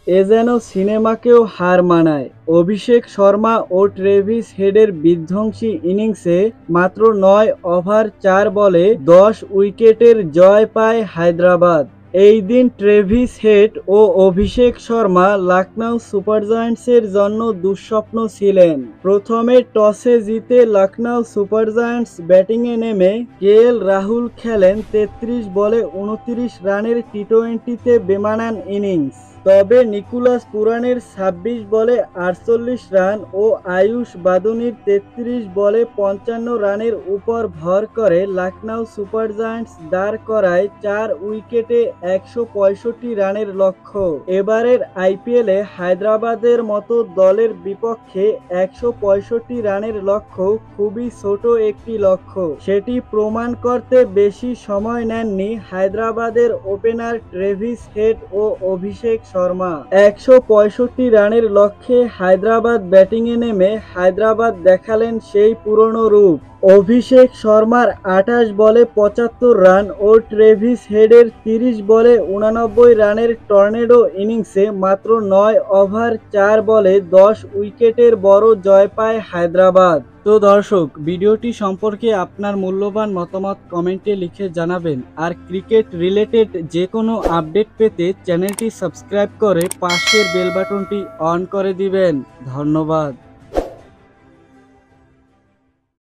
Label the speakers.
Speaker 1: এ যেন সিনেমাকেও হার মানায়। অভিষেক শর্মা ও ট্রেভিস হেডের বিধ্বংসী ইনিংসে মাত্র ৯ ওভার ৪ বলে ১০ উইকেটের জয় পায় হায়দ্রাবাদ। এই দিন ট্রেভিস হেড ও অভিষেক শর্মা লখনউ সুপার জায়ান্টসের জন্য দুঃস্বপ্ন ছিলেন। প্রথমে টসে জিতে লখনউ সুপার জায়ান্টস ব্যাটিংয়ে নেমে কেএল রাহুল খেলেন ৩৩ বলে ২৯ রানের টি-টোয়েন্টিতে বেমানান ইনিংস। তবে নিকোলাস পুরানের ২৬ বলে ৪৮ রান ও আয়ুষ বাদুনির ৩৩ বলে ৫৫ রানের উপর ভর করে লখনউ সুপার জায়ান্টস দাঁড় করায় ৪ উইকেটে ১৬৫ রানের লক্ষ্য। এবারের আইপিএলে হায়দ্রাবাদের মতো দলের বিপক্ষে ১৬৫ রানের লক্ষ্য খুবই ছোট একটি লক্ষ্য। সেটি প্রমাণ করতে বেশি সময় নেননি হায়দ্রাবাদের ওপেনার ট্রেভিস হেড ও অভিষেক শর্মা। ১৬৫ রানের লক্ষ্যে হায়দ্রাবাদ ব্যাটিংয়ে নেমে হায়দ্রাবাদ দেখালেন সেই পুরনো রূপ। অভিষেক শর্মার ২৮ বলে ৭৫ রান ও ট্রেভিস হেডের ৩০ বলে ৮৯ রানের টর্নেডো ইনিংসে মাত্র ৯ ওভার ৪ বলে ১০ উইকেটের বড় জয় পায় হায়দ্রাবাদ। তো দর্শক, ভিডিওটি সম্পর্কে আপনার মূল্যবান মতামত কমেন্টে লিখে জানাবেন। আর ক্রিকেট রিলেটেড যে কোনো আপডেট পেতে চ্যানেলটি সাবস্ক্রাইব করে পাশের বেল বাটনটি অন করে দিবেন। ধন্যবাদ।